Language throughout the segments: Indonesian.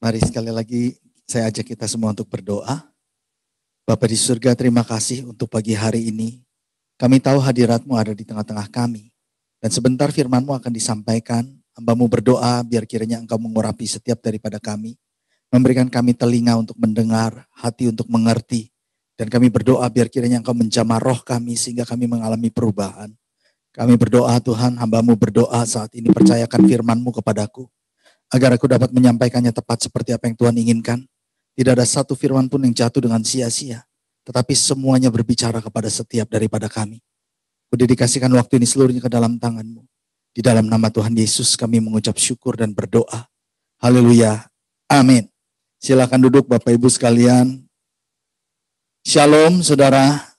Mari sekali lagi saya ajak kita semua untuk berdoa. Bapa di surga, terima kasih untuk pagi hari ini. Kami tahu hadirat-Mu ada di tengah-tengah kami. Dan sebentar firman-Mu akan disampaikan. Hamba-Mu berdoa biar kiranya Engkau mengurapi setiap daripada kami. Memberikan kami telinga untuk mendengar, hati untuk mengerti. Dan kami berdoa biar kiranya Engkau menjamah roh kami sehingga kami mengalami perubahan. Kami berdoa Tuhan, hamba-Mu berdoa saat ini percayakan firman-Mu kepadaku. Agar aku dapat menyampaikannya tepat seperti apa yang Tuhan inginkan. Tidak ada satu firman pun yang jatuh dengan sia-sia. Tetapi semuanya berbicara kepada setiap daripada kami. Kudedikasikan waktu ini seluruhnya ke dalam tangan-Mu. Di dalam nama Tuhan Yesus kami mengucap syukur dan berdoa. Haleluya. Amin. Silakan duduk Bapak Ibu sekalian. Shalom saudara.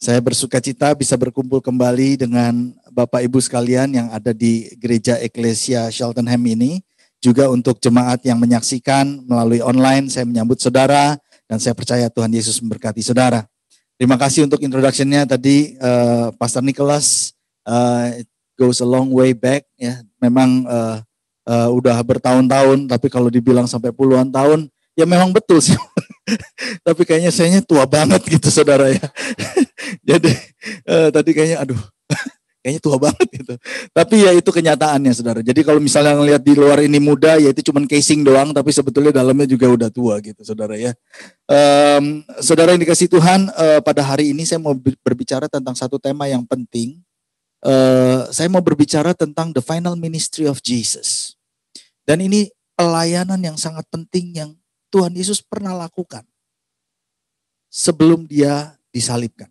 Saya bersuka cita bisa berkumpul kembali dengan Bapak Ibu sekalian yang ada di Gereja Eklesia Cheltenham ini. Juga untuk jemaat yang menyaksikan melalui online, saya menyambut saudara dan saya percaya Tuhan Yesus memberkati saudara. Terima kasih untuk introduction-nya tadi Pastor Nicholas. It goes a long way back ya. Memang udah bertahun-tahun, tapi kalau dibilang sampai puluhan tahun, ya memang betul sih. Tapi kayaknya sayanya tua banget gitu saudara ya. Jadi tadi kayaknya kayaknya tua banget gitu. Tapi ya itu kenyataannya saudara. Jadi kalau misalnya ngelihat di luar ini muda ya itu cuman casing doang. Tapi sebetulnya dalamnya juga udah tua gitu saudara ya. Saudara yang dikasih Tuhan, pada hari ini saya mau berbicara tentang satu tema yang penting. Saya mau berbicara tentang the final ministry of Jesus. Dan ini pelayanan yang sangat penting yang Tuhan Yesus pernah lakukan sebelum dia disalibkan.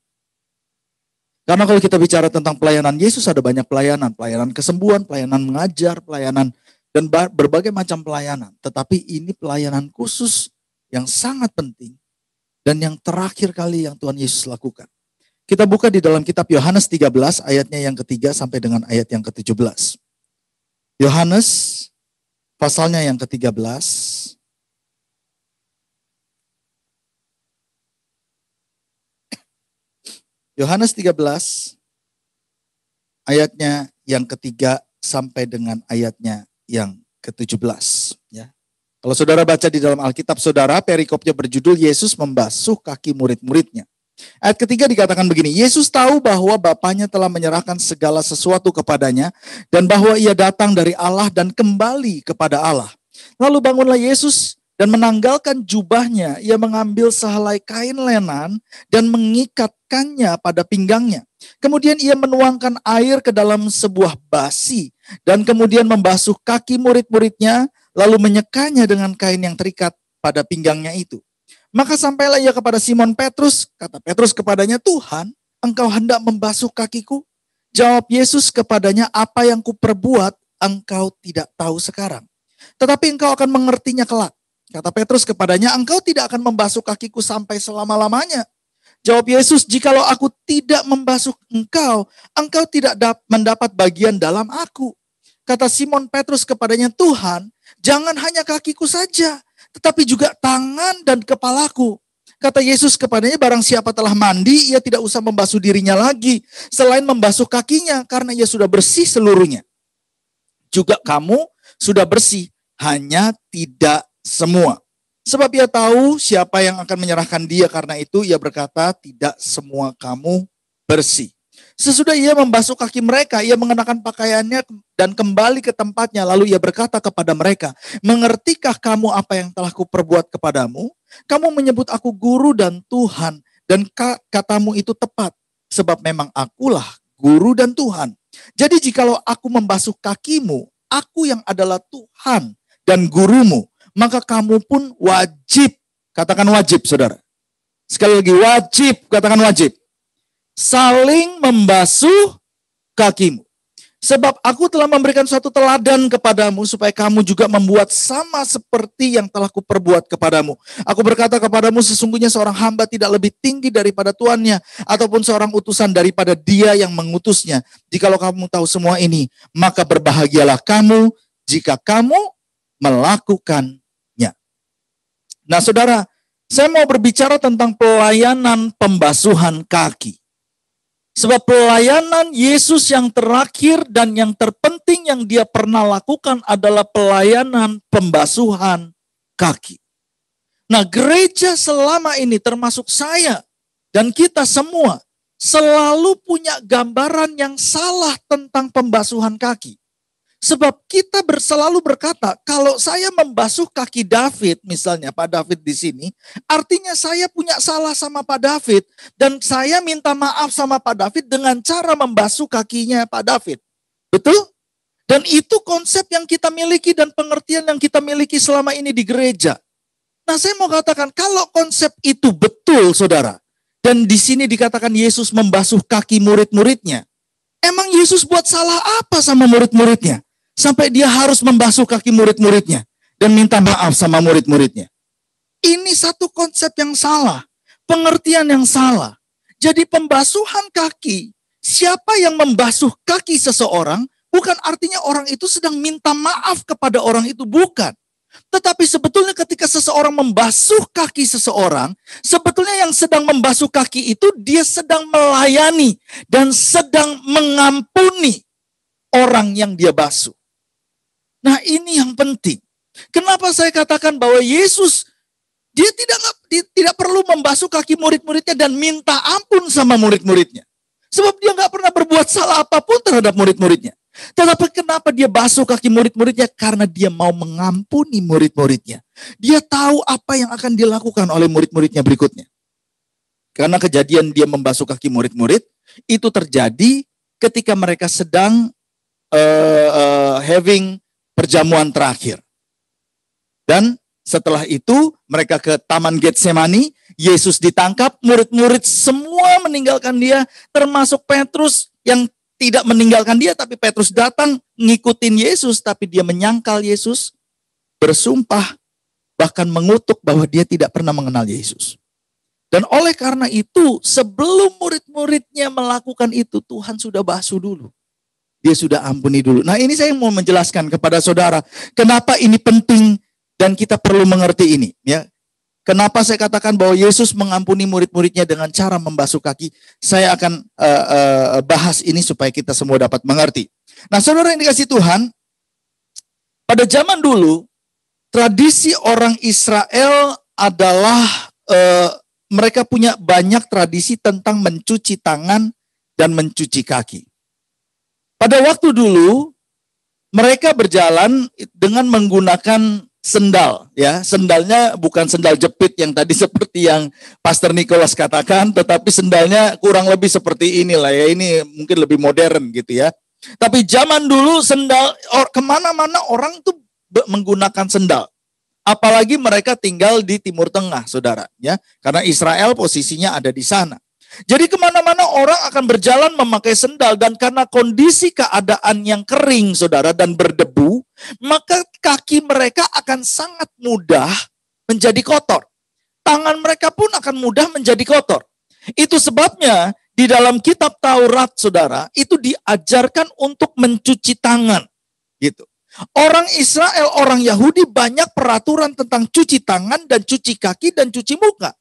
Karena kalau kita bicara tentang pelayanan Yesus ada banyak pelayanan. Pelayanan kesembuhan, pelayanan mengajar, pelayanan dan berbagai macam pelayanan. Tetapi ini pelayanan khusus yang sangat penting. Dan yang terakhir kali yang Tuhan Yesus lakukan. Kita buka di dalam kitab Yohanes 13 ayatnya yang ketiga sampai dengan ayat yang ke-17. Yohanes pasalnya yang ke-13. Yohanes 13 ayatnya yang ketiga sampai dengan ayatnya yang ke-17 ya. Kalau saudara baca di dalam Alkitab saudara, perikopnya berjudul Yesus membasuh kaki murid-muridnya. Ayat ketiga dikatakan begini, Yesus tahu bahwa Bapanya telah menyerahkan segala sesuatu kepadanya dan bahwa ia datang dari Allah dan kembali kepada Allah. Lalu bangunlah Yesus dan menanggalkan jubahnya, ia mengambil sehelai kain lenan dan mengikatkannya pada pinggangnya. Kemudian ia menuangkan air ke dalam sebuah basi dan kemudian membasuh kaki murid-muridnya, lalu menyekanya dengan kain yang terikat pada pinggangnya itu. Maka sampailah ia kepada Simon Petrus, kata Petrus kepadanya, Tuhan, engkau hendak membasuh kakiku? Jawab Yesus kepadanya, apa yang kuperbuat engkau tidak tahu sekarang, tetapi engkau akan mengertinya kelak. Kata Petrus kepadanya, engkau tidak akan membasuh kakiku sampai selama-lamanya. Jawab Yesus, jikalau aku tidak membasuh engkau, engkau tidak mendapat bagian dalam aku. Kata Simon Petrus kepadanya, Tuhan, jangan hanya kakiku saja, tetapi juga tangan dan kepalaku. Kata Yesus kepadanya, barang siapa telah mandi, ia tidak usah membasuh dirinya lagi, selain membasuh kakinya, karena ia sudah bersih seluruhnya. Juga kamu sudah bersih, hanya tidak semua. Sebab ia tahu siapa yang akan menyerahkan dia, karena itu ia berkata, tidak semua kamu bersih. Sesudah ia membasuh kaki mereka, ia mengenakan pakaiannya dan kembali ke tempatnya. Lalu ia berkata kepada mereka, mengertikah kamu apa yang telah kuperbuat kepadamu? Kamu menyebut aku guru dan Tuhan, dan katamu itu tepat. Sebab memang akulah guru dan Tuhan. Jadi jikalau aku membasuh kakimu, aku yang adalah Tuhan dan gurumu, maka kamu pun wajib, katakan wajib saudara. Sekali lagi wajib, katakan wajib. Saling membasuh kakimu. Sebab aku telah memberikan suatu teladan kepadamu supaya kamu juga membuat sama seperti yang telah kuperbuat kepadamu. Aku berkata kepadamu sesungguhnya seorang hamba tidak lebih tinggi daripada tuannya ataupun seorang utusan daripada dia yang mengutusnya. Jikalau kamu tahu semua ini, maka berbahagialah kamu jika kamu melakukan. Nah saudara, saya mau berbicara tentang pelayanan pembasuhan kaki. Sebab pelayanan Yesus yang terakhir dan yang terpenting yang dia pernah lakukan adalah pelayanan pembasuhan kaki. Nah, gereja selama ini termasuk saya dan kita semua selalu punya gambaran yang salah tentang pembasuhan kaki. Sebab kita selalu berkata, kalau saya membasuh kaki David, misalnya Pak David di sini, artinya saya punya salah sama Pak David. Dan saya minta maaf sama Pak David dengan cara membasuh kakinya Pak David. Betul? Dan itu konsep yang kita miliki dan pengertian yang kita miliki selama ini di gereja. Nah, saya mau katakan, kalau konsep itu betul, saudara, dan di sini dikatakan Yesus membasuh kaki murid-muridnya, emang Yesus buat salah apa sama murid-muridnya? Sampai dia harus membasuh kaki murid-muridnya dan minta maaf sama murid-muridnya. Ini satu konsep yang salah, pengertian yang salah. Jadi pembasuhan kaki, siapa yang membasuh kaki seseorang, bukan artinya orang itu sedang minta maaf kepada orang itu, bukan. Tetapi sebetulnya ketika seseorang membasuh kaki seseorang, sebetulnya yang sedang membasuh kaki itu dia sedang melayani dan sedang mengampuni orang yang dia basuh. Nah, ini yang penting. Kenapa saya katakan bahwa Yesus dia tidak perlu membasuh kaki murid-muridnya dan minta ampun sama murid-muridnya. Sebab dia nggak pernah berbuat salah apapun terhadap murid-muridnya. Tetapi kenapa dia basuh kaki murid-muridnya? Karena dia mau mengampuni murid-muridnya. Dia tahu apa yang akan dilakukan oleh murid-muridnya berikutnya. Karena kejadian dia membasuh kaki murid-murid, itu terjadi ketika mereka sedang having perjamuan terakhir. Dan setelah itu mereka ke Taman Getsemani, Yesus ditangkap, murid-murid semua meninggalkan dia, termasuk Petrus yang tidak meninggalkan dia, tapi Petrus datang ngikutin Yesus, tapi dia menyangkal Yesus, bersumpah, bahkan mengutuk bahwa dia tidak pernah mengenal Yesus. Dan oleh karena itu, sebelum murid-muridnya melakukan itu, Tuhan sudah basuh dulu. Dia sudah ampuni dulu. Nah, ini saya mau menjelaskan kepada saudara, kenapa ini penting dan kita perlu mengerti ini, ya. Kenapa saya katakan bahwa Yesus mengampuni murid-muridnya dengan cara membasuh kaki? Saya akan bahas ini supaya kita semua dapat mengerti. Nah, saudara yang dikasihi Tuhan, pada zaman dulu, tradisi orang Israel adalah mereka punya banyak tradisi tentang mencuci tangan dan mencuci kaki. Pada waktu dulu, mereka berjalan dengan menggunakan sendal, ya. Sendalnya bukan sendal jepit yang tadi seperti yang Pastor Nicholas katakan, tetapi sendalnya kurang lebih seperti inilah ya. Ini mungkin lebih modern gitu ya. Tapi zaman dulu sendal kemana-mana orang tuh menggunakan sendal. Apalagi mereka tinggal di Timur Tengah, saudara, ya. Karena Israel posisinya ada di sana. Jadi kemana-mana orang akan berjalan memakai sendal, dan karena kondisi keadaan yang kering, saudara, dan berdebu, maka kaki mereka akan sangat mudah menjadi kotor. Tangan mereka pun akan mudah menjadi kotor. Itu sebabnya di dalam kitab Taurat, saudara, itu diajarkan untuk mencuci tangan. Gitu. Orang Israel, orang Yahudi banyak peraturan tentang cuci tangan dan cuci kaki dan cuci muka.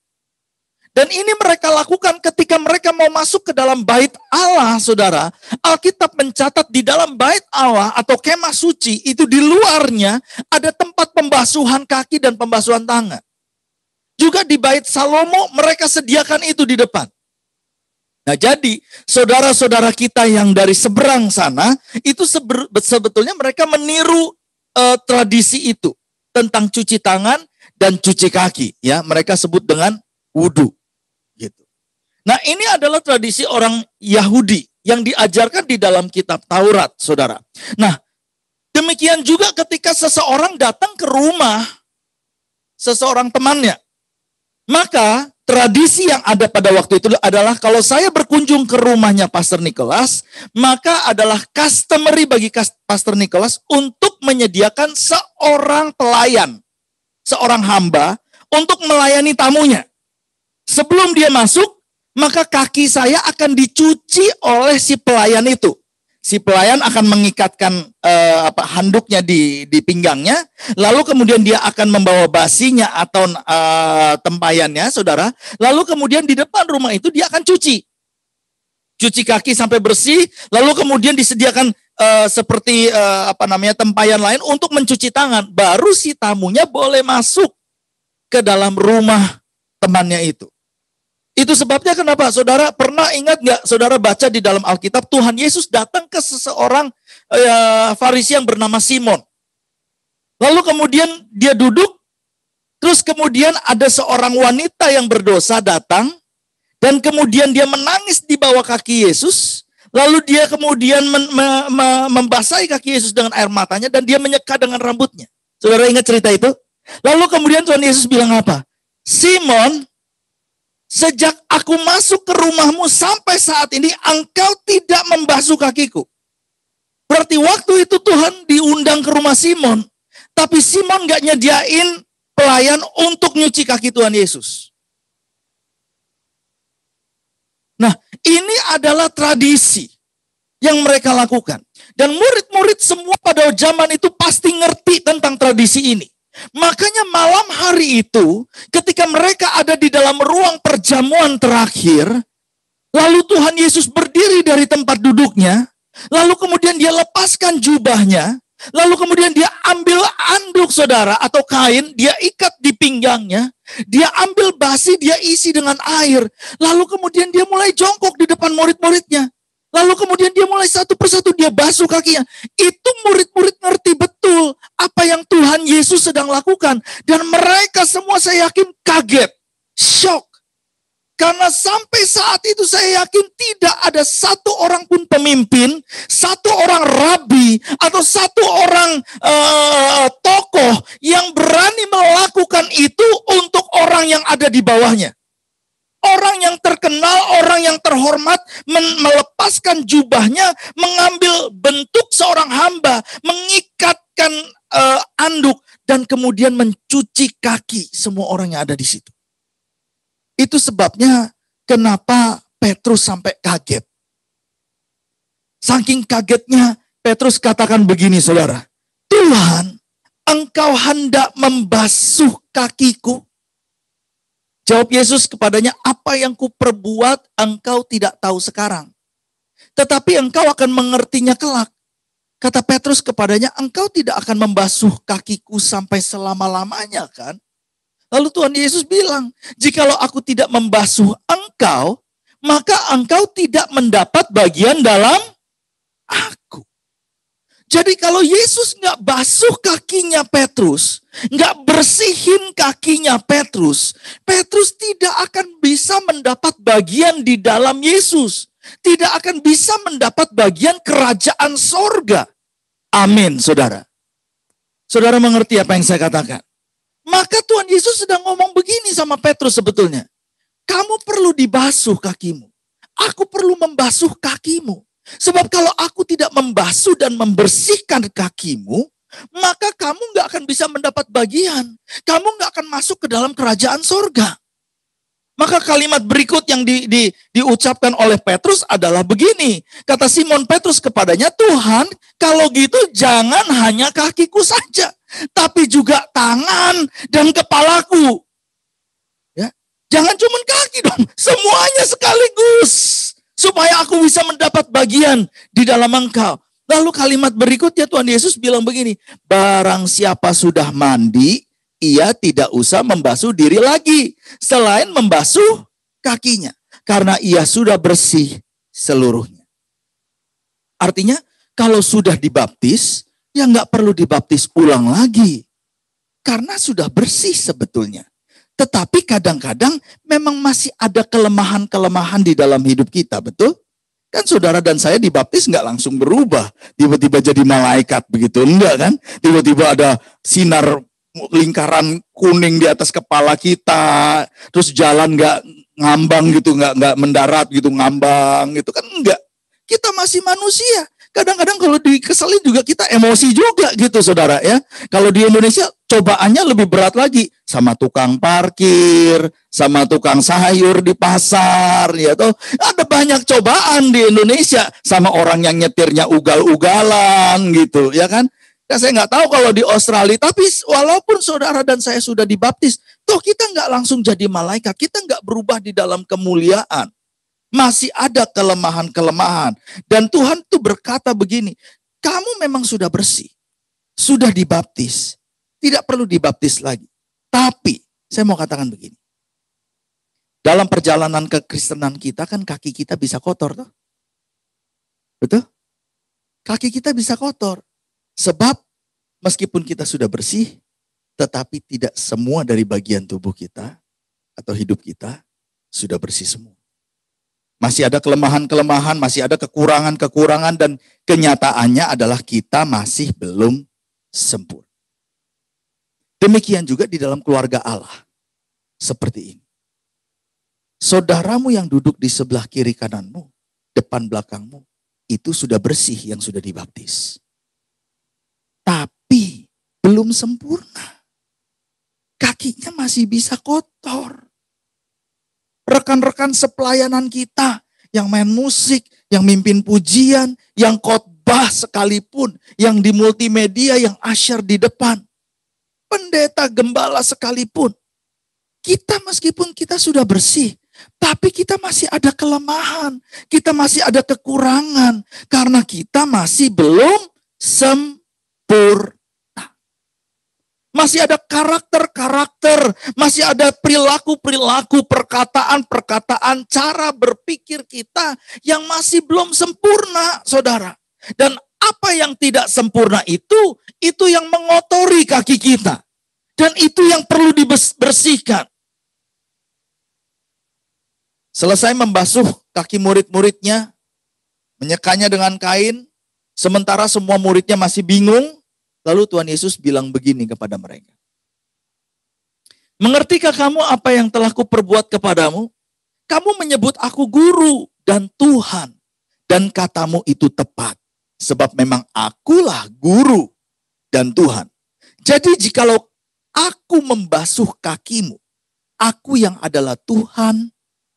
Dan ini mereka lakukan ketika mereka mau masuk ke dalam bait Allah, saudara. Alkitab mencatat di dalam bait Allah atau kemah suci, itu di luarnya ada tempat pembasuhan kaki dan pembasuhan tangan. Juga di bait Salomo mereka sediakan itu di depan. Nah, jadi saudara-saudara kita yang dari seberang sana, itu sebetulnya mereka meniru tradisi itu. Tentang cuci tangan dan cuci kaki. Ya, mereka sebut dengan wudhu. Gitu. Nah, ini adalah tradisi orang Yahudi yang diajarkan di dalam kitab Taurat, saudara. Nah, demikian juga ketika seseorang datang ke rumah seseorang temannya. Maka tradisi yang ada pada waktu itu adalah kalau saya berkunjung ke rumahnya Pastor Nicholas, maka adalah customary bagi Pastor Nicholas untuk menyediakan seorang pelayan, seorang hamba untuk melayani tamunya. Sebelum dia masuk, maka kaki saya akan dicuci oleh si pelayan itu. Si pelayan akan mengikatkan handuknya di pinggangnya, lalu kemudian dia akan membawa basinya atau tempayannya, saudara. Lalu kemudian di depan rumah itu dia akan cuci kaki sampai bersih, lalu kemudian disediakan seperti tempayan lain untuk mencuci tangan. Baru si tamunya boleh masuk ke dalam rumah temannya itu. Itu sebabnya kenapa? Saudara pernah ingat nggak? Saudara baca di dalam Alkitab Tuhan Yesus datang ke seseorang Farisi yang bernama Simon. Lalu kemudian dia duduk. Terus kemudian ada seorang wanita yang berdosa datang. Dan kemudian dia menangis di bawah kaki Yesus. Lalu dia kemudian membasahi kaki Yesus dengan air matanya. Dan dia menyeka dengan rambutnya. Saudara ingat cerita itu? Lalu kemudian Tuhan Yesus bilang apa? Simon, sejak aku masuk ke rumahmu sampai saat ini, engkau tidak membasuh kakiku. Berarti waktu itu Tuhan diundang ke rumah Simon. Tapi Simon gak nyediain pelayan untuk nyuci kaki Tuhan Yesus. Nah, ini adalah tradisi yang mereka lakukan. Dan murid-murid semua pada zaman itu pasti ngerti tentang tradisi ini. Makanya malam hari itu, ketika mereka ada di dalam ruang perjamuan terakhir, lalu Tuhan Yesus berdiri dari tempat duduknya, lalu kemudian dia lepaskan jubahnya, lalu kemudian dia ambil anduk saudara atau kain, dia ikat di pinggangnya, dia ambil basi, dia isi dengan air, lalu kemudian dia mulai jongkok di depan murid-muridnya. Lalu kemudian dia mulai satu persatu dia basuh kakinya. Itu murid-murid ngerti betul apa yang Tuhan Yesus sedang lakukan. Dan mereka semua saya yakin kaget, shock. Karena sampai saat itu saya yakin tidak ada satu orang pun pemimpin, satu orang rabi, atau satu orang tokoh yang berani melakukan itu untuk orang yang ada di bawahnya. Orang yang terkenal, orang yang terhormat melepaskan jubahnya, mengambil bentuk seorang hamba, mengikatkan anduk, dan kemudian mencuci kaki semua orang yang ada di situ. Itu sebabnya kenapa Petrus sampai kaget. Saking kagetnya, Petrus katakan begini saudara, Tuhan, engkau hendak membasuh kakiku? Jawab Yesus kepadanya, apa yang kuperbuat engkau tidak tahu sekarang. Tetapi engkau akan mengertinya kelak. Kata Petrus kepadanya, engkau tidak akan membasuh kakiku sampai selama-lamanya kan? Lalu Tuhan Yesus bilang, jikalau aku tidak membasuh engkau, maka engkau tidak mendapat bagian dalam aku. Jadi kalau Yesus nggak basuh kakinya Petrus, nggak bersihin kakinya Petrus, Petrus tidak akan bisa mendapat bagian di dalam Yesus. Tidak akan bisa mendapat bagian kerajaan sorga. Amin, saudara. Saudara mengerti apa yang saya katakan? Maka Tuhan Yesus sedang ngomong begini sama Petrus sebetulnya. Kamu perlu dibasuh kakimu. Aku perlu membasuh kakimu. Sebab kalau aku tidak membasuh dan membersihkan kakimu, maka kamu gak akan bisa mendapat bagian. Kamu gak akan masuk ke dalam kerajaan sorga. Maka kalimat berikut yang diucapkan oleh Petrus adalah begini. Kata Simon Petrus kepadanya, Tuhan, kalau gitu jangan hanya kakiku saja, tapi juga tangan dan kepalaku. Ya, jangan cuma kaki dong, semuanya sekaligus. Supaya aku bisa mendapat bagian di dalam engkau. Lalu kalimat berikutnya Tuhan Yesus bilang begini, barang siapa sudah mandi, ia tidak usah membasuh diri lagi, selain membasuh kakinya. Karena ia sudah bersih seluruhnya. Artinya kalau sudah dibaptis, ya nggak perlu dibaptis ulang lagi. Karena sudah bersih sebetulnya. Tetapi kadang-kadang memang masih ada kelemahan-kelemahan di dalam hidup kita, betul? Kan saudara dan saya dibaptis nggak langsung berubah. Tiba-tiba jadi malaikat begitu, enggak kan? Tiba-tiba ada sinar lingkaran kuning di atas kepala kita. Terus jalan nggak ngambang gitu, nggak mendarat gitu, ngambang gitu kan enggak. Kita masih manusia. Kadang-kadang kalau dikeselin juga kita emosi juga gitu saudara ya. Kalau di Indonesia cobaannya lebih berat lagi. Sama tukang parkir, sama tukang sayur di pasar. Ya toh. Ada banyak cobaan di Indonesia. Sama orang yang nyetirnya ugal-ugalan gitu ya kan. Ya, saya nggak tahu kalau di Australia. Tapi walaupun saudara dan saya sudah dibaptis. Toh kita nggak langsung jadi malaikat. Kita nggak berubah di dalam kemuliaan. Masih ada kelemahan-kelemahan. Dan Tuhan tuh berkata begini, Kamu memang sudah bersih. Sudah dibaptis. Tidak perlu dibaptis lagi. Tapi, saya mau katakan begini. Dalam perjalanan kekristenan kita kan kaki kita bisa kotor. Toh? Betul? Kaki kita bisa kotor. Sebab meskipun kita sudah bersih, tetapi tidak semua dari bagian tubuh kita atau hidup kita sudah bersih semua. Masih ada kelemahan-kelemahan, masih ada kekurangan-kekurangan, dan kenyataannya adalah kita masih belum sempurna. Demikian juga di dalam keluarga Allah. Seperti ini. Saudaramu yang duduk di sebelah kiri kananmu, depan belakangmu, itu sudah bersih yang sudah dibaptis. Tapi belum sempurna. Kakinya masih bisa kotor. Rekan-rekan sepelayanan kita yang main musik, yang mimpin pujian, yang khotbah sekalipun, yang di multimedia, yang asyar di depan. Pendeta gembala sekalipun. Kita meskipun kita sudah bersih, tapi kita masih ada kelemahan, kita masih ada kekurangan, karena kita masih belum sempurna. Masih ada karakter-karakter, masih ada perilaku-perilaku, perkataan-perkataan, cara berpikir kita yang masih belum sempurna, saudara. Dan apa yang tidak sempurna itu yang mengotori kaki kita. Dan itu yang perlu dibersihkan. Selesai membasuh kaki murid-muridnya, menyekanya dengan kain, sementara semua muridnya masih bingung, lalu Tuhan Yesus bilang begini kepada mereka. Mengertikah kamu apa yang telah kuperbuat kepadamu? Kamu menyebut aku guru dan Tuhan, dan katamu itu tepat, sebab memang akulah guru dan Tuhan. Jadi jikalau aku membasuh kakimu, aku yang adalah Tuhan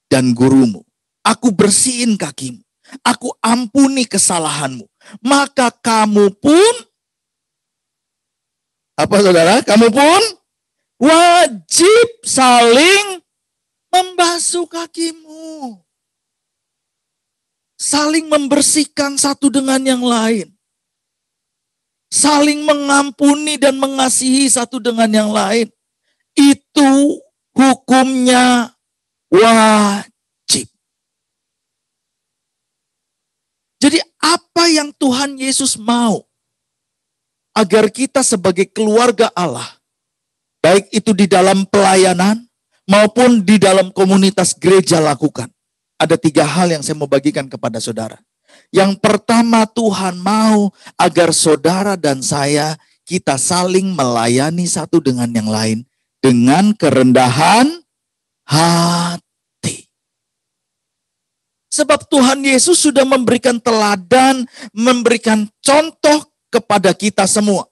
dan gurumu. Aku bersihin kakimu. Aku ampuni kesalahanmu. Maka kamu pun, apa saudara? Kamu pun wajib saling membasuh kakimu. Saling membersihkan satu dengan yang lain. Saling mengampuni dan mengasihi satu dengan yang lain. Itu hukumnya wajib. Jadi apa yang Tuhan Yesus mau agar kita sebagai keluarga Allah, baik itu di dalam pelayanan maupun di dalam komunitas gereja lakukan. Ada 3 hal yang saya mau bagikan kepada saudara. Yang pertama, Tuhan mau agar saudara dan saya kita saling melayani satu dengan yang lain dengan kerendahan hati. Sebab Tuhan Yesus sudah memberikan teladan, memberikan contoh kepada kita semua.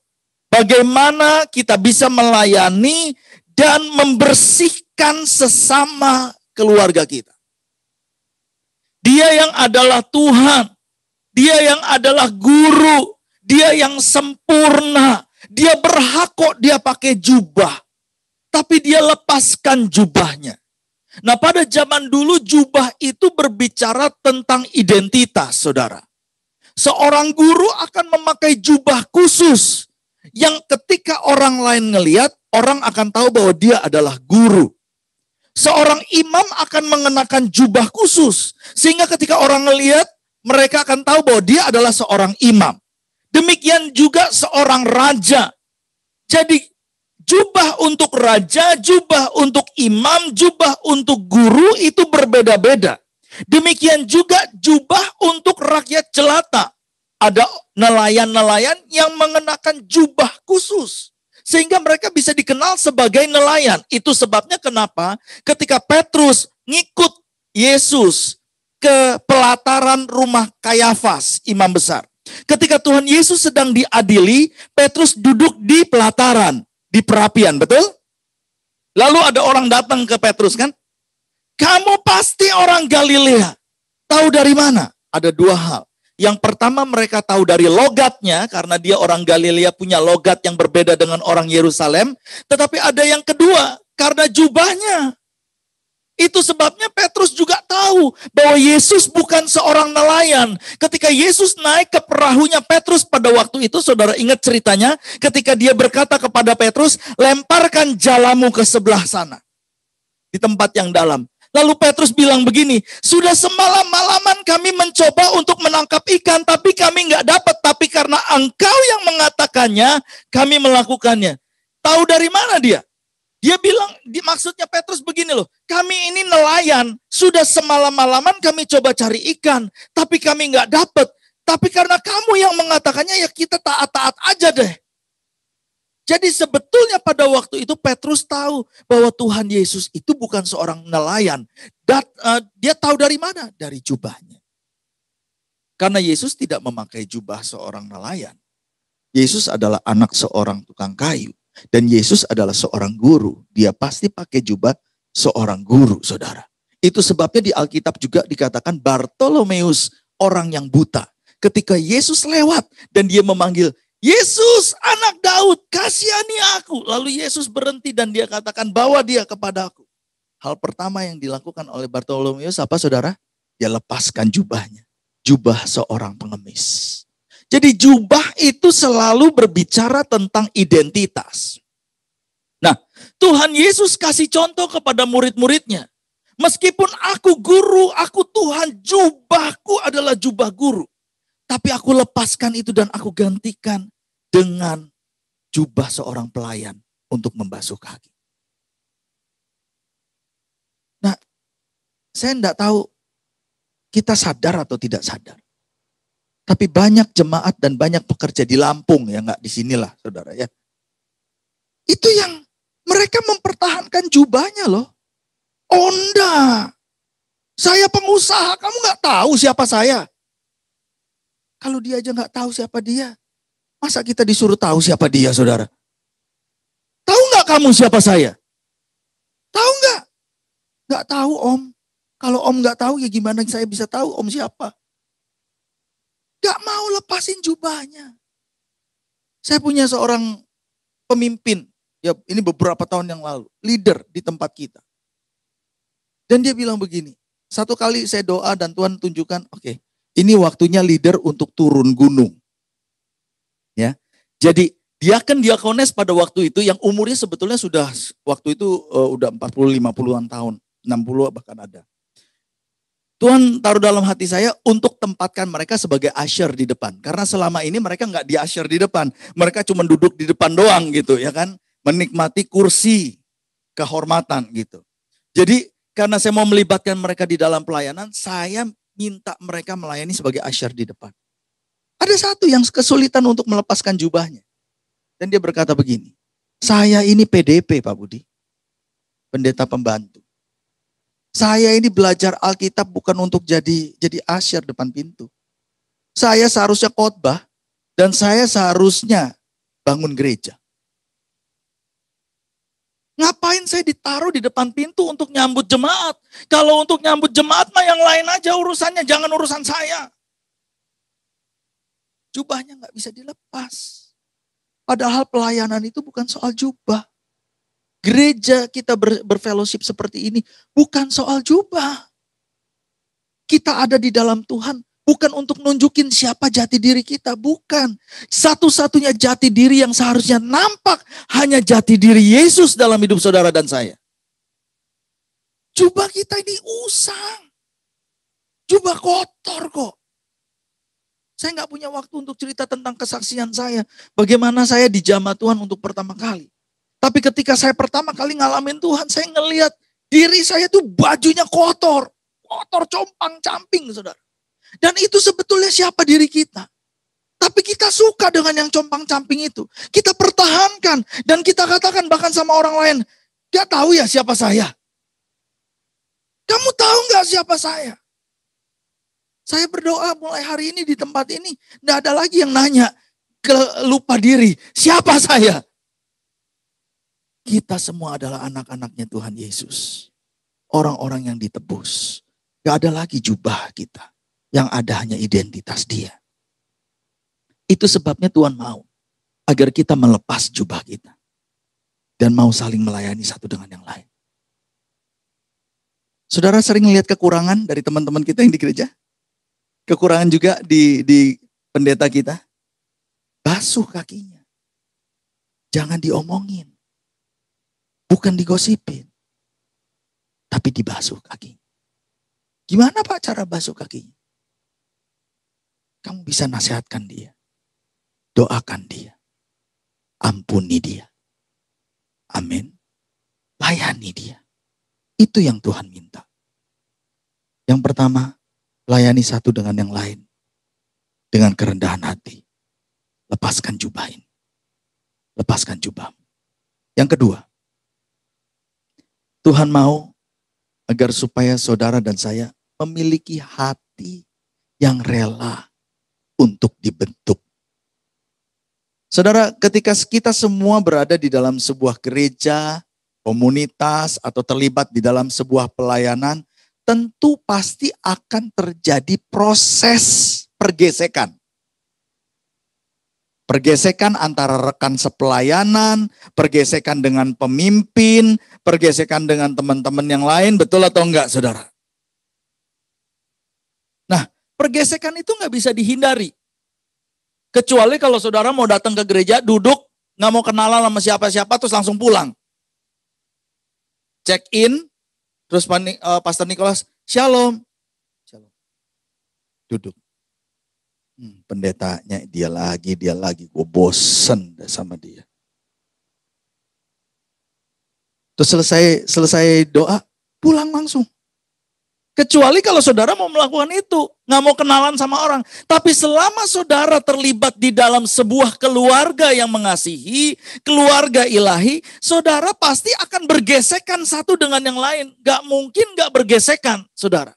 Bagaimana kita bisa melayani dan membersihkan sesama keluarga kita. Dia yang adalah Tuhan, dia yang adalah guru, dia yang sempurna. Dia berhak kok dia pakai jubah, tapi dia lepaskan jubahnya. Nah, pada zaman dulu jubah itu berbicara tentang identitas, saudara. Seorang guru akan memakai jubah khusus yang ketika orang lain ngelihat, orang akan tahu bahwa dia adalah guru. Seorang imam akan mengenakan jubah khusus sehingga ketika orang ngelihat, mereka akan tahu bahwa dia adalah seorang imam. Demikian juga seorang raja. Jadi jubah untuk raja, jubah untuk imam, jubah untuk guru itu berbeda-beda. Demikian juga jubah untuk rakyat jelata. Ada nelayan-nelayan yang mengenakan jubah khusus. Sehingga mereka bisa dikenal sebagai nelayan. Itu sebabnya kenapa ketika Petrus ngikut Yesus ke pelataran rumah Kayafas, imam besar. Ketika Tuhan Yesus sedang diadili, Petrus duduk di pelataran, di perapian, betul? Lalu ada orang datang ke Petrus kan? Kamu pasti orang Galilea. Tahu dari mana? Ada 2 hal. Yang pertama mereka tahu dari logatnya, karena dia orang Galilea punya logat yang berbeda dengan orang Yerusalem. Tetapi ada yang kedua, karena jubahnya. Itu sebabnya Petrus juga tahu bahwa Yesus bukan seorang nelayan. Ketika Yesus naik ke perahunya Petrus pada waktu itu, saudara ingat ceritanya, ketika dia berkata kepada Petrus, lemparkan jalamu ke sebelah sana, di tempat yang dalam. Lalu Petrus bilang begini, sudah semalam-malaman kami mencoba untuk menangkap ikan, tapi kami nggak dapat. Tapi karena engkau yang mengatakannya, kami melakukannya. Tahu dari mana dia? Dia bilang, maksudnya Petrus begini loh, kami ini nelayan, sudah semalam-malaman kami coba cari ikan, tapi kami nggak dapat. Tapi karena kamu yang mengatakannya, ya kita taat-taat aja deh. Jadi sebetulnya pada waktu itu Petrus tahu bahwa Tuhan Yesus itu bukan seorang nelayan. Dia tahu dari mana? Dari jubahnya. Karena Yesus tidak memakai jubah seorang nelayan. Yesus adalah anak seorang tukang kayu. Dan Yesus adalah seorang guru. Dia pasti pakai jubah seorang guru, saudara. Itu sebabnya di Alkitab juga dikatakan Bartolomeus, orang yang buta. Ketika Yesus lewat dan dia memanggil, Yesus anak Daud, kasihani aku. Lalu Yesus berhenti dan dia katakan, bawa dia kepadaku. Hal pertama yang dilakukan oleh Bartolomeus apa, saudara? Dia lepaskan jubahnya. Jubah seorang pengemis. Jadi jubah itu selalu berbicara tentang identitas. Nah, Tuhan Yesus kasih contoh kepada murid-muridnya. Meskipun aku guru, aku Tuhan, jubahku adalah jubah guru. Tapi aku lepaskan itu dan aku gantikan dengan jubah seorang pelayan untuk membasuh kaki. Nah, saya tidak tahu kita sadar atau tidak sadar. Tapi banyak jemaat dan banyak pekerja di Lampung, ya nggak di sinilah saudara ya. Itu yang mereka mempertahankan jubahnya loh. Onda, saya pengusaha, kamu nggak tahu siapa saya. Kalau dia aja nggak tahu siapa dia, masa kita disuruh tahu siapa dia, saudara? Tahu nggak kamu siapa saya? Tahu nggak? Nggak tahu om. Kalau om nggak tahu ya gimana saya bisa tahu om siapa? Gak mau lepasin jubahnya. Saya punya seorang pemimpin, ya ini beberapa tahun yang lalu, leader di tempat kita. Dan dia bilang begini, satu kali saya doa dan Tuhan tunjukkan, oke, ini waktunya leader untuk turun gunung. Ya, jadi diakones pada waktu itu yang umurnya sebetulnya sudah waktu itu udah 40-50-an tahun, 60 bahkan ada. Tuhan taruh dalam hati saya untuk tempatkan mereka sebagai usher di depan. Karena selama ini mereka nggak di usher di depan. Mereka cuma duduk di depan doang gitu ya kan. Menikmati kursi kehormatan gitu. Jadi karena saya mau melibatkan mereka di dalam pelayanan, saya minta mereka melayani sebagai usher di depan. Ada satu yang kesulitan untuk melepaskan jubahnya. Dan dia berkata begini, saya ini PDP Pak Budi, pendeta pembantu. Saya ini belajar Alkitab bukan untuk jadi usher depan pintu. Saya seharusnya khotbah dan saya seharusnya bangun gereja. Ngapain saya ditaruh di depan pintu untuk nyambut jemaat? Kalau untuk nyambut jemaat mah yang lain aja urusannya, jangan urusan saya. Jubahnya nggak bisa dilepas. Padahal pelayanan itu bukan soal jubah. Gereja kita berfellowship seperti ini bukan soal jubah. Kita ada di dalam Tuhan bukan untuk nunjukin siapa jati diri kita, bukan. Satu-satunya jati diri yang seharusnya nampak hanya jati diri Yesus dalam hidup saudara dan saya. Jubah kita ini usang. Jubah kotor kok. Saya nggak punya waktu untuk cerita tentang kesaksian saya. Bagaimana saya dijamah Tuhan untuk pertama kali. Tapi ketika saya pertama kali ngalamin Tuhan, saya ngelihat diri saya tuh bajunya kotor. Kotor compang-camping, saudara. Dan itu sebetulnya siapa diri kita. Tapi kita suka dengan yang compang-camping itu. Kita pertahankan. Dan kita katakan bahkan sama orang lain, dia tahu ya siapa saya. Kamu tahu gak siapa saya? Saya berdoa mulai hari ini di tempat ini. Tidak ada lagi yang nanya, lupa diri, siapa saya? Kita semua adalah anak-anaknya Tuhan Yesus. Orang-orang yang ditebus. Gak ada lagi jubah kita. Yang ada hanya identitas dia. Itu sebabnya Tuhan mau. Agar kita melepas jubah kita. Dan mau saling melayani satu dengan yang lain. Saudara sering lihat kekurangan dari teman-teman kita yang di gereja? Kekurangan juga di pendeta kita? Basuh kakinya. Jangan diomongin. Bukan digosipin. Tapi dibasuh kakinya. Gimana Pak cara basuh kakinya? Kamu bisa nasihatkan dia. Doakan dia. Ampuni dia. Amin. Layani dia. Itu yang Tuhan minta. Yang pertama, layani satu dengan yang lain. Dengan kerendahan hati. Lepaskan jubah ini. Lepaskan jubah. Yang kedua, Tuhan mau agar supaya saudara dan saya memiliki hati yang rela untuk dibentuk. Saudara, ketika kita semua berada di dalam sebuah gereja, komunitas, atau terlibat di dalam sebuah pelayanan, tentu pasti akan terjadi proses pergesekan. Pergesekan antara rekan sepelayanan, pergesekan dengan pemimpin, pergesekan dengan teman-teman yang lain, betul atau enggak saudara? Nah, pergesekan itu nggak bisa dihindari. Kecuali kalau saudara mau datang ke gereja, duduk, nggak mau kenalan sama siapa-siapa, terus langsung pulang. Check in, terus Pastor Nicholas, shalom. Shalom. Duduk. Pendetanya dia lagi, gue bosen sama dia. Terus selesai doa, pulang langsung. Kecuali kalau saudara mau melakukan itu, nggak mau kenalan sama orang. Tapi selama saudara terlibat di dalam sebuah keluarga yang mengasihi, keluarga ilahi, saudara pasti akan bergesekan satu dengan yang lain. Nggak mungkin nggak bergesekan, saudara.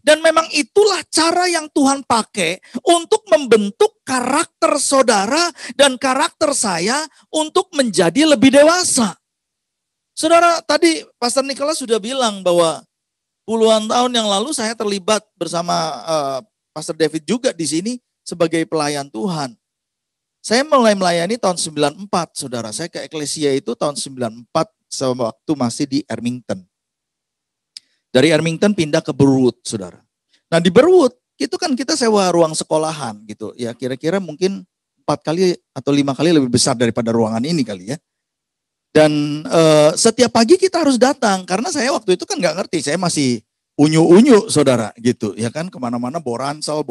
Dan memang itulah cara yang Tuhan pakai untuk membentuk karakter saudara dan karakter saya untuk menjadi lebih dewasa. Saudara, tadi Pastor Nicholas sudah bilang bahwa puluhan tahun yang lalu saya terlibat bersama Pastor David juga di sini sebagai pelayan Tuhan. Saya mulai melayani tahun 94, saudara. Saya ke Eklesia itu tahun 94 sewaktu masih di Ermington. Dari Ermington pindah ke Berwood, saudara. Nah di Berwood, itu kan kita sewa ruang sekolahan gitu. Ya kira-kira mungkin 4 kali atau 5 kali lebih besar daripada ruangan ini kali ya. Dan setiap pagi kita harus datang. Karena saya waktu itu kan gak ngerti. Saya masih unyu-unyu saudara gitu. Ya kan kemana-mana boransel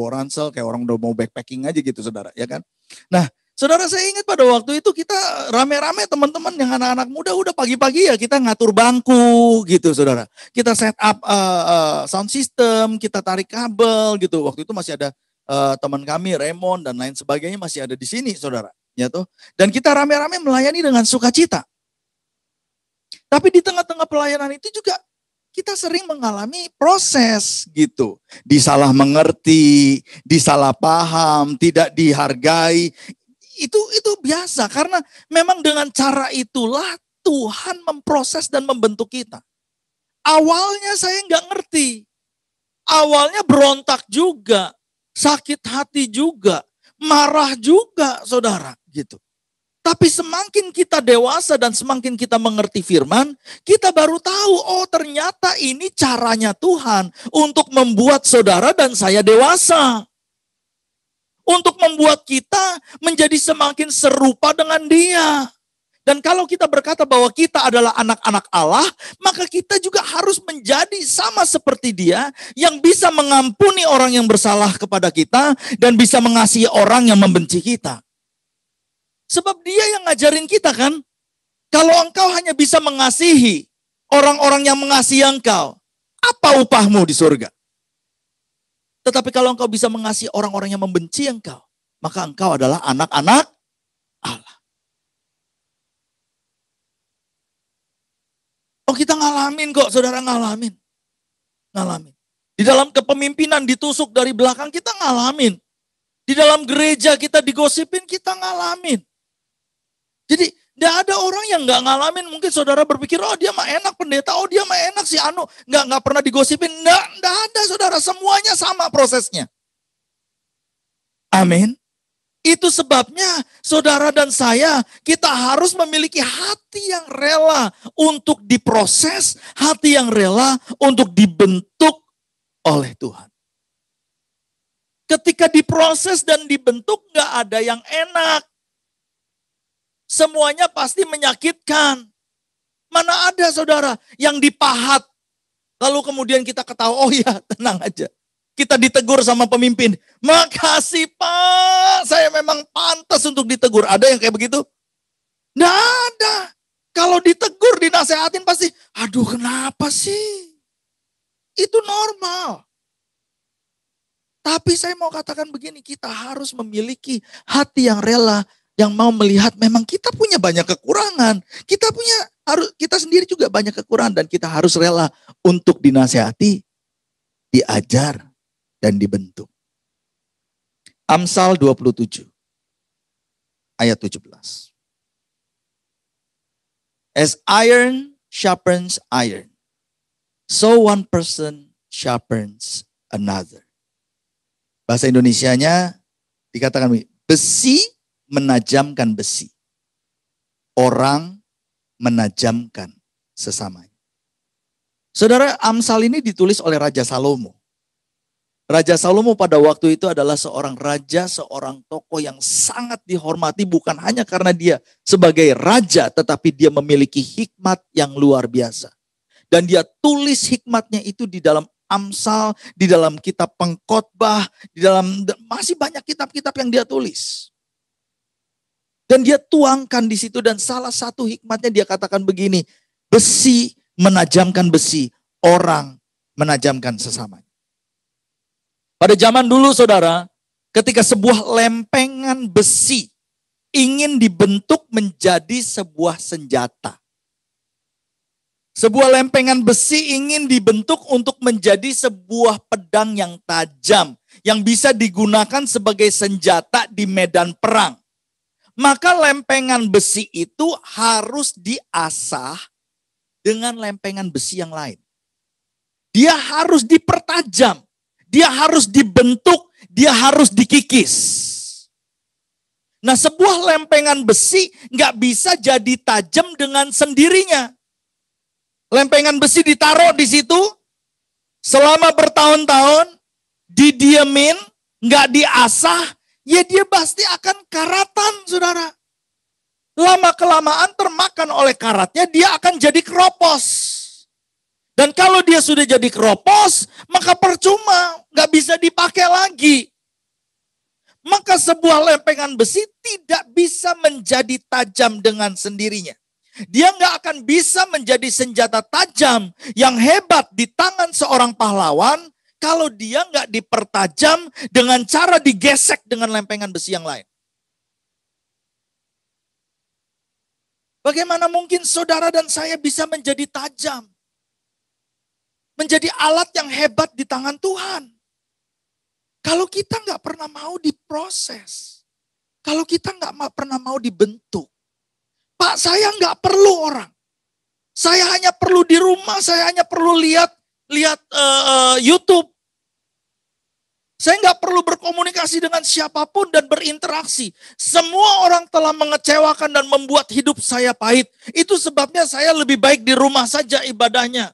kayak orang udah mau backpacking aja gitu saudara. Ya kan. Nah saudara saya ingat pada waktu itu kita rame-rame teman-teman yang anak-anak muda udah pagi-pagi ya kita ngatur bangku gitu saudara. Kita set up sound system, kita tarik kabel gitu. Waktu itu masih ada teman kami Raymond dan lain sebagainya masih ada di sini saudara. Ya tuh. Dan kita rame-rame melayani dengan sukacita. Tapi di tengah-tengah pelayanan itu juga kita sering mengalami proses gitu. Disalah mengerti, disalah paham, tidak dihargai. Itu biasa karena memang dengan cara itulah Tuhan memproses dan membentuk kita. Awalnya saya nggak ngerti. Awalnya berontak juga, sakit hati juga, marah juga saudara gitu. Tapi semakin kita dewasa dan semakin kita mengerti firman, kita baru tahu, oh ternyata ini caranya Tuhan untuk membuat saudara dan saya dewasa. Untuk membuat kita menjadi semakin serupa dengan Dia. Dan kalau kita berkata bahwa kita adalah anak-anak Allah, maka kita juga harus menjadi sama seperti Dia yang bisa mengampuni orang yang bersalah kepada kita dan bisa mengasihi orang yang membenci kita. Sebab Dia yang ngajarin kita kan, kalau engkau hanya bisa mengasihi orang-orang yang mengasihi engkau, apa upahmu di surga? Tetapi kalau engkau bisa mengasihi orang-orang yang membenci engkau, maka engkau adalah anak-anak Allah. Oh kita ngalamin kok, saudara ngalamin. Ngalamin. Di dalam kepemimpinan ditusuk dari belakang kita ngalamin. Di dalam gereja kita digosipin kita ngalamin. Jadi tidak ada orang yang nggak ngalamin. Mungkin saudara berpikir, oh dia mah enak pendeta, oh dia mah enak si Anu. Nggak pernah digosipin. Nggak ada saudara, semuanya sama prosesnya. Amin. Itu sebabnya saudara dan saya, kita harus memiliki hati yang rela untuk diproses, hati yang rela untuk dibentuk oleh Tuhan. Ketika diproses dan dibentuk, gak ada yang enak. Semuanya pasti menyakitkan. Mana ada saudara yang dipahat, lalu kemudian kita ketawa, oh ya tenang aja. Kita ditegur sama pemimpin. Makasih Pak, saya memang pantas untuk ditegur. Ada yang kayak begitu? Nggak ada. Kalau ditegur, dinasehatin pasti, aduh kenapa sih? Itu normal. Tapi saya mau katakan begini, kita harus memiliki hati yang rela, yang mau melihat memang kita punya banyak kekurangan. Kita sendiri juga banyak kekurangan dan kita harus rela untuk dinasehati, diajar, dan dibentuk. Amsal 27 ayat 17. As iron sharpens iron, so one person sharpens another. Bahasa Indonesianya dikatakan besi menajamkan besi. Orang menajamkan sesamanya. Saudara, Amsal ini ditulis oleh Raja Salomo. Raja Salomo pada waktu itu adalah seorang raja, seorang tokoh yang sangat dihormati bukan hanya karena dia sebagai raja, tetapi dia memiliki hikmat yang luar biasa. Dan dia tulis hikmatnya itu di dalam Amsal, di dalam kitab Pengkhotbah, masih banyak kitab-kitab yang dia tulis. Dan dia tuangkan di situ dan salah satu hikmatnya dia katakan begini, besi menajamkan besi, orang menajamkan sesamanya. Pada zaman dulu saudara, ketika sebuah lempengan besi ingin dibentuk menjadi sebuah senjata. Sebuah lempengan besi ingin dibentuk untuk menjadi sebuah pedang yang tajam. Yang bisa digunakan sebagai senjata di medan perang. Maka lempengan besi itu harus diasah dengan lempengan besi yang lain. Dia harus dipertajam. Dia harus dibentuk, dia harus dikikis. Nah, sebuah lempengan besi nggak bisa jadi tajam dengan sendirinya. Lempengan besi ditaruh di situ, selama bertahun-tahun, didiemin, nggak diasah, ya dia pasti akan karatan, saudara. Lama-kelamaan termakan oleh karatnya, dia akan jadi keropos. Dan kalau dia sudah jadi keropos, maka percuma, nggak bisa dipakai lagi. Maka sebuah lempengan besi tidak bisa menjadi tajam dengan sendirinya. Dia nggak akan bisa menjadi senjata tajam yang hebat di tangan seorang pahlawan kalau dia nggak dipertajam dengan cara digesek dengan lempengan besi yang lain. Bagaimana mungkin saudara dan saya bisa menjadi tajam? Menjadi alat yang hebat di tangan Tuhan. Kalau kita nggak pernah mau diproses. Kalau kita nggak pernah mau dibentuk. Pak, saya nggak perlu orang. Saya hanya perlu di rumah, saya hanya perlu lihat YouTube. Saya nggak perlu berkomunikasi dengan siapapun dan berinteraksi. Semua orang telah mengecewakan dan membuat hidup saya pahit. Itu sebabnya saya lebih baik di rumah saja ibadahnya.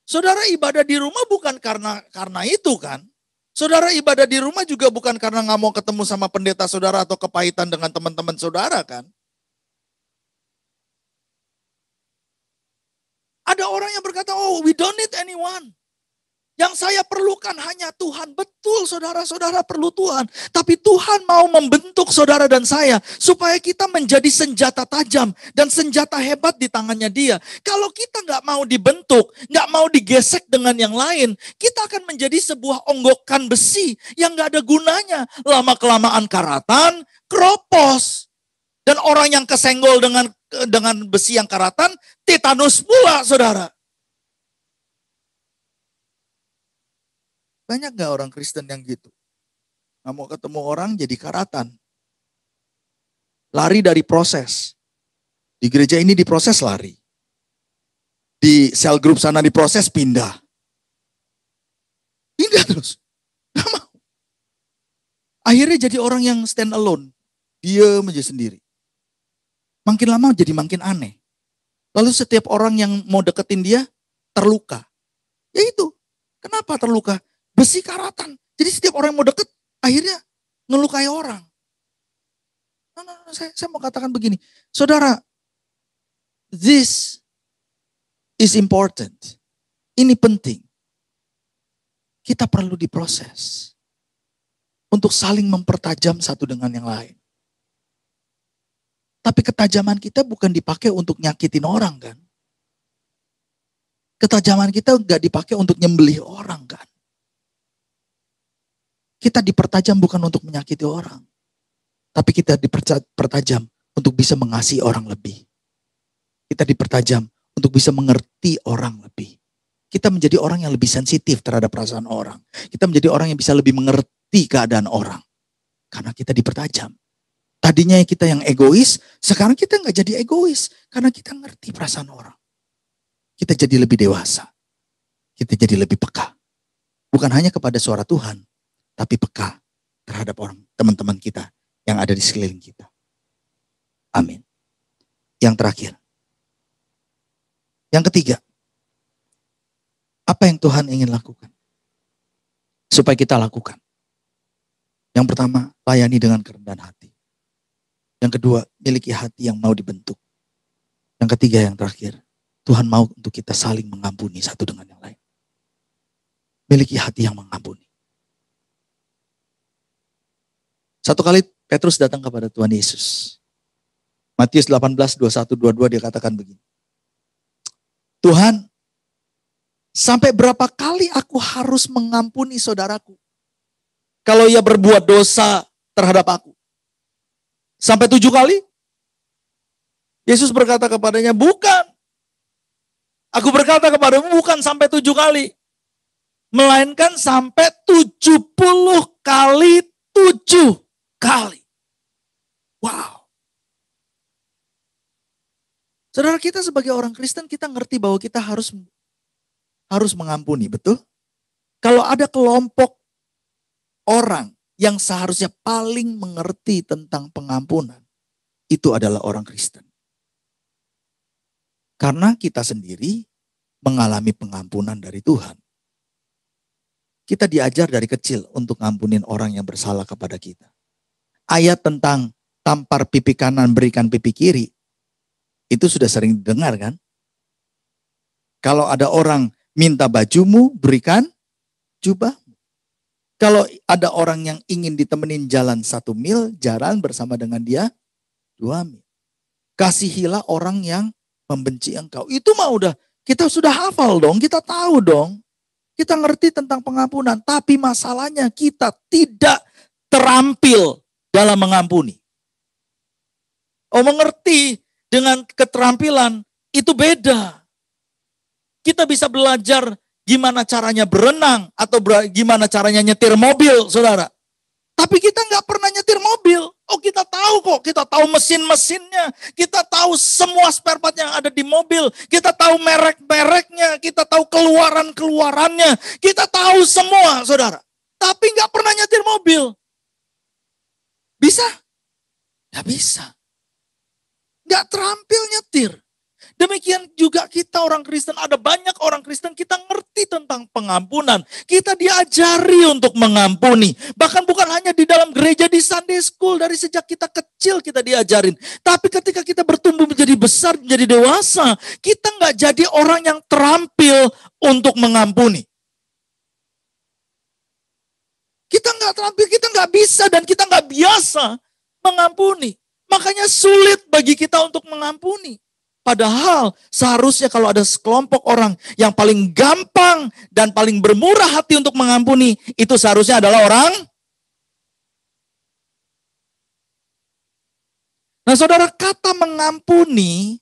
Saudara ibadah di rumah bukan karena itu kan. Saudara ibadah di rumah juga bukan karena nggak mau ketemu sama pendeta saudara atau kepahitan dengan teman-teman saudara kan. Ada orang yang berkata, oh we don't need anyone. Yang saya perlukan hanya Tuhan. Betul saudara-saudara perlu Tuhan. Tapi Tuhan mau membentuk saudara dan saya. Supaya kita menjadi senjata tajam. Dan senjata hebat di tangannya dia. Kalau kita nggak mau dibentuk. Nggak mau digesek dengan yang lain. Kita akan menjadi sebuah onggokan besi. Yang nggak ada gunanya. Lama-kelamaan karatan, keropos. Dan orang yang kesenggol dengan besi yang karatan, tetanus pula saudara. Banyak gak orang Kristen yang gitu? Gak mau ketemu orang jadi karatan. Lari dari proses. Di gereja ini diproses lari. Di sel grup sana diproses pindah. Pindah terus. Gak mau. Akhirnya jadi orang yang stand alone. Diam aja sendiri. Makin lama jadi makin aneh. Lalu setiap orang yang mau deketin dia terluka. Ya itu. Kenapa terluka? Besi karatan. Jadi setiap orang yang mau deket akhirnya ngelukai orang. Saya mau katakan begini. Saudara, this is important. Ini penting. Kita perlu diproses. Untuk saling mempertajam satu dengan yang lain. Tapi ketajaman kita bukan dipakai untuk nyakitin orang kan. Ketajaman kita nggak dipakai untuk nyembelih orang kan. Kita dipertajam bukan untuk menyakiti orang. Tapi kita dipertajam untuk bisa mengasihi orang lebih. Kita dipertajam untuk bisa mengerti orang lebih. Kita menjadi orang yang lebih sensitif terhadap perasaan orang. Kita menjadi orang yang bisa lebih mengerti keadaan orang. Karena kita dipertajam. Tadinya kita yang egois, sekarang kita nggak jadi egois. Karena kita ngerti perasaan orang. Kita jadi lebih dewasa. Kita jadi lebih peka. Bukan hanya kepada suara Tuhan, tapi peka terhadap orang, teman-teman kita yang ada di sekeliling kita. Amin. Yang terakhir. Yang ketiga. Apa yang Tuhan ingin lakukan? Supaya kita lakukan. Yang pertama, layani dengan kerendahan hati. Yang kedua, miliki hati yang mau dibentuk. Yang ketiga, yang terakhir, Tuhan mau untuk kita saling mengampuni satu dengan yang lain. Miliki hati yang mengampuni. Satu kali Petrus datang kepada Tuhan Yesus. Matius 18, 21, 22 dia katakan begini. Tuhan, sampai berapa kali aku harus mengampuni saudaraku? Kalau ia berbuat dosa terhadap aku. Sampai 7 kali? Yesus berkata kepadanya, bukan. Aku berkata kepadamu bukan sampai 7 kali. Melainkan sampai 70 kali 7 kali. Wow. Saudara, kita sebagai orang Kristen kita ngerti bahwa kita harus mengampuni, betul? Kalau ada kelompok orang yang seharusnya paling mengerti tentang pengampunan, itu adalah orang Kristen. Karena kita sendiri mengalami pengampunan dari Tuhan. Kita diajar dari kecil untuk ngampunin orang yang bersalah kepada kita. Ayat tentang tampar pipi kanan berikan pipi kiri, itu sudah sering didengar kan? Kalau ada orang minta bajumu, berikan jubahmu. Kalau ada orang yang ingin ditemenin jalan 1 mil, jalan bersama dengan dia 2 mil. Kasihilah orang yang membenci engkau. Itu mah udah, kita sudah hafal dong, kita tahu dong. Kita ngerti tentang pengampunan, tapi masalahnya kita tidak terampil dalam mengampuni. Oh, mengerti dengan keterampilan itu beda. Kita bisa belajar gimana caranya berenang atau gimana caranya nyetir mobil, saudara. Tapi kita nggak pernah nyetir mobil. Oh, kita tahu kok, kita tahu mesin-mesinnya, kita tahu semua spare part yang ada di mobil, kita tahu merek-mereknya, kita tahu keluaran-keluarannya, kita tahu semua, saudara. Tapi nggak pernah nyetir mobil. Bisa? Nggak bisa. Nggak terampil nyetir. Demikian juga kita orang Kristen, ada banyak orang Kristen kita ngerti tentang pengampunan. Kita diajari untuk mengampuni. Bahkan bukan hanya di dalam gereja, di Sunday School, dari sejak kita kecil kita diajarin. Tapi ketika kita bertumbuh menjadi besar, menjadi dewasa, kita nggak jadi orang yang terampil untuk mengampuni. Kita nggak terampil, kita nggak bisa dan kita nggak biasa mengampuni. Makanya sulit bagi kita untuk mengampuni. Padahal seharusnya kalau ada sekelompok orang yang paling gampang dan paling bermurah hati untuk mengampuni, itu seharusnya adalah orang. Nah, saudara, kata mengampuni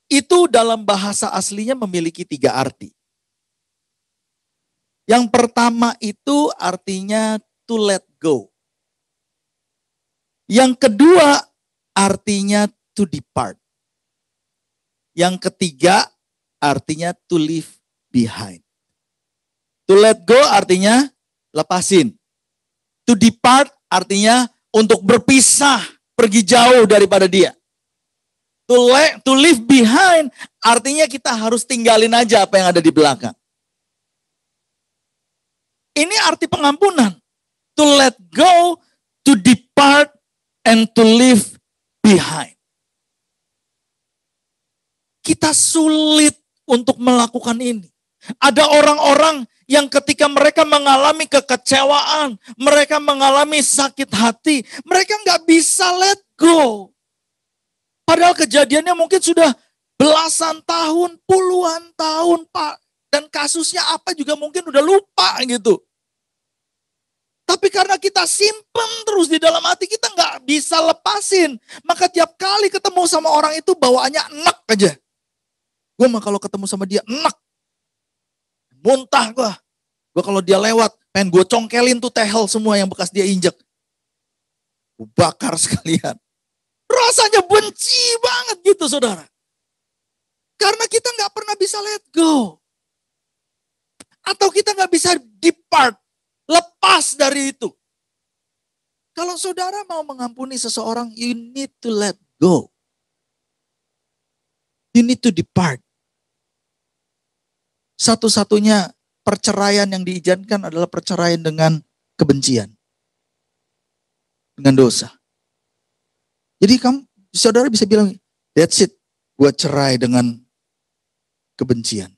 itu dalam bahasa aslinya memiliki 3 arti. Yang pertama itu artinya to let go. Yang kedua artinya to depart. Yang ketiga artinya to leave behind. To let go artinya lepasin. To depart Artinya untuk berpisah, pergi jauh daripada dia. To leave behind artinya kita harus tinggalin aja apa yang ada di belakang. Ini arti pengampunan. To let go, to depart, and to leave behind. Kita sulit untuk melakukan ini. Ada orang-orang yang ketika mereka mengalami kekecewaan, mereka mengalami sakit hati, mereka nggak bisa let go. Padahal kejadiannya mungkin sudah belasan tahun, puluhan tahun, Pak. Dan kasusnya apa juga mungkin udah lupa gitu. Tapi karena kita simpen terus di dalam hati, kita nggak bisa lepasin. Maka tiap kali ketemu sama orang itu bawaannya enak aja. Gue mah kalau ketemu sama dia enak. Muntah gue. Gue kalau dia lewat, pengen gue congkelin tuh tehel semua yang bekas dia injek. Gue bakar sekalian. Rasanya benci banget gitu saudara. Karena kita nggak pernah bisa let go. Atau kita nggak bisa depart. Lepas dari itu. Kalau saudara mau mengampuni seseorang, you need to let go. You need to depart. Satu-satunya perceraian yang diizinkan adalah perceraian dengan kebencian. Dengan dosa. Jadi saudara bisa bilang, that's it. Gue cerai dengan kebencian.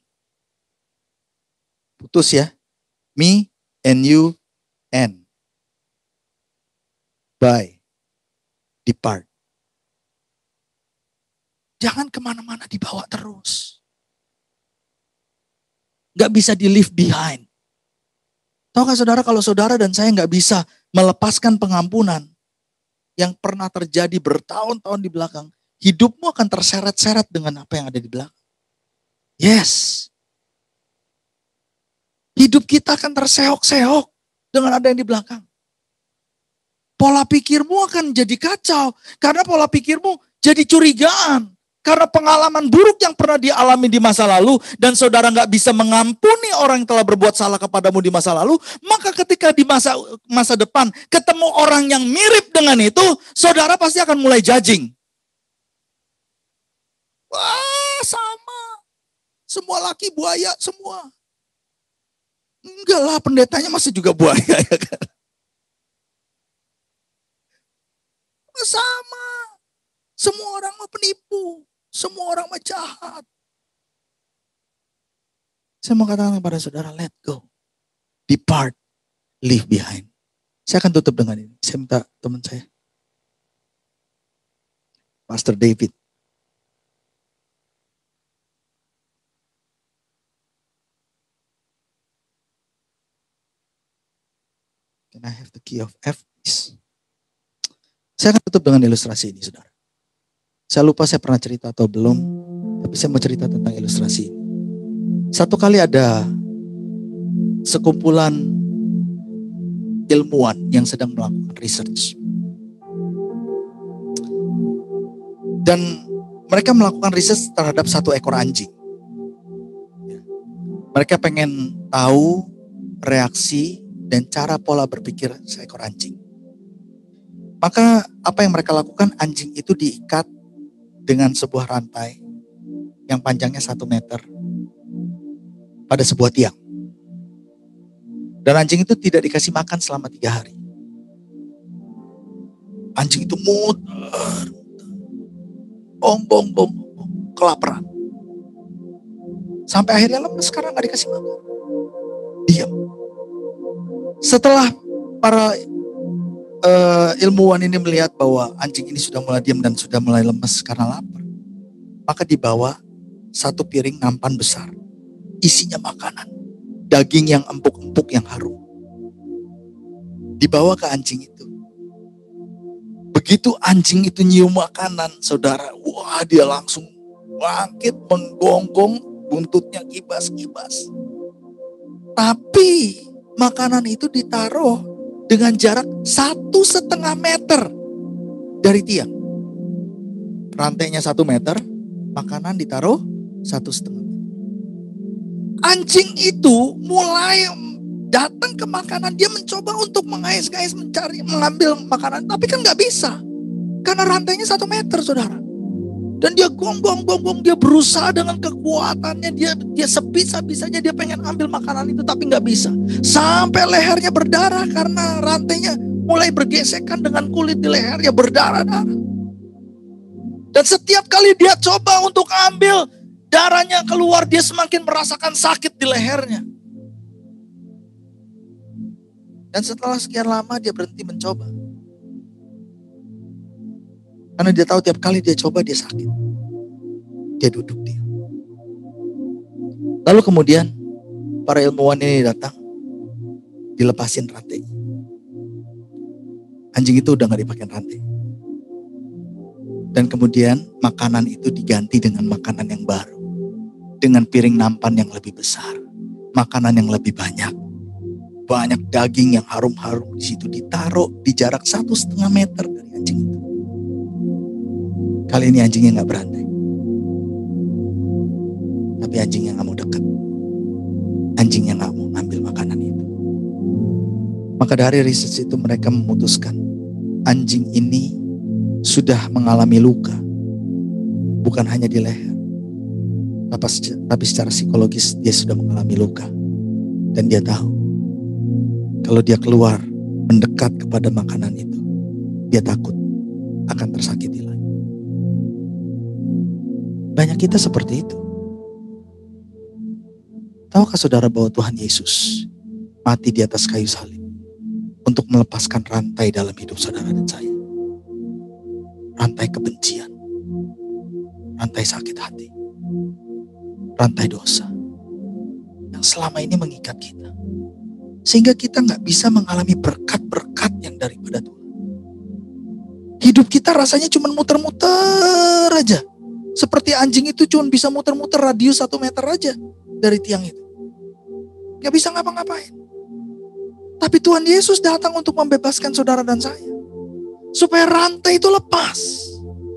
Putus ya. Me and you and. Bye. Depart. Jangan kemana-mana dibawa terus. Gak bisa di leave behind. Tahukah saudara kalau saudara dan saya gak bisa melepaskan pengampunan yang pernah terjadi bertahun-tahun di belakang, hidupmu akan terseret-seret dengan apa yang ada di belakang. Yes. Hidup kita akan terseok-seok dengan ada yang di belakang. Pola pikirmu akan jadi kacau karena pola pikirmu jadi curigaan. Karena pengalaman buruk yang pernah dialami di masa lalu dan saudara nggak bisa mengampuni orang yang telah berbuat salah kepadamu di masa lalu, maka ketika di masa depan ketemu orang yang mirip dengan itu, saudara pasti akan mulai judging. Wah, sama. Semua laki buaya semua. Enggak lah, pendetanya masih juga buaya ya kan. Sama. Semua orang mau penipu. Semua orang mah jahat. Saya mau katakan kepada saudara, let go. Depart. Leave behind. Saya akan tutup dengan ini. Saya minta teman saya. Pastor David. Can I have the key of F, please? Saya akan tutup dengan ilustrasi ini, saudara. Saya lupa saya pernah cerita atau belum, tapi saya mau cerita tentang ilustrasi ini. Satu kali ada sekumpulan ilmuwan yang sedang melakukan research. Dan mereka melakukan research terhadap satu ekor anjing. Mereka pengen tahu reaksi dan cara pola berpikir seekor anjing. Maka apa yang mereka lakukan, anjing itu diikat dengan sebuah rantai yang panjangnya 1 meter pada sebuah tiang. Dan anjing itu tidak dikasih makan selama 3 hari. Anjing itu muter, bong, kelaparan. Sampai akhirnya lemes karena gak dikasih makan. Diam. Setelah para ilmuwan ini melihat bahwa anjing ini sudah mulai diam dan sudah mulai lemes karena lapar, maka dibawa 1 piring nampan besar, isinya makanan, daging yang empuk-empuk yang harum, dibawa ke anjing itu. Begitu anjing itu nyium makanan, saudara, wah dia langsung bangkit, menggonggong, buntutnya kibas-kibas. Tapi makanan itu ditaruh dengan jarak 1,5 meter dari tiang. Rantainya 1 meter, makanan ditaruh 1,5 meter. Anjing itu mulai datang ke makanan, dia mencoba untuk mengais-ngais mengambil makanan, tapi kan gak bisa. Karena rantainya 1 meter, saudara. Dan dia gonggong, dia berusaha dengan kekuatannya, dia sebisa-bisanya dia pengen ambil makanan itu, tapi gak bisa. Sampai lehernya berdarah karena rantainya mulai bergesekan dengan kulit di lehernya, berdarah-darah. Dan setiap kali dia coba untuk ambil, darahnya keluar, dia semakin merasakan sakit di lehernya. Dan setelah sekian lama dia berhenti mencoba. Karena dia tahu tiap kali dia coba dia sakit. Dia duduk dia. Lalu kemudian para ilmuwan ini datang, dilepasin rantai. Anjing itu udah gak dipakai rantai. Dan kemudian makanan itu diganti dengan makanan yang baru. Dengan piring nampan yang lebih besar. Makanan yang lebih banyak. Banyak daging yang harum-harum di situ, ditaruh di jarak 1,5 meter dari anjing itu. Kali ini anjingnya gak berantai. Tapi anjingnya gak mau dekat. Anjingnya gak mau ngambil makanan itu. Maka dari riset itu mereka memutuskan anjing ini sudah mengalami luka. Bukan hanya di leher. Tapi secara psikologis dia sudah mengalami luka. Dan dia tahu kalau dia keluar mendekat kepada makanan itu, dia takut akan tersakiti lagi. Banyak kita seperti itu. Tahukah saudara bahwa Tuhan Yesus mati di atas kayu salib untuk melepaskan rantai dalam hidup saudara dan saya? Rantai kebencian, rantai sakit hati, rantai dosa yang selama ini mengikat kita. Sehingga kita gak bisa mengalami berkat-berkat yang daripada Tuhan. Hidup kita rasanya cuma muter-muter aja. Seperti anjing itu cuma bisa muter-muter radius 1 meter aja dari tiang itu. Gak bisa ngapa-ngapain. Tapi Tuhan Yesus datang untuk membebaskan saudara dan saya. Supaya rantai itu lepas.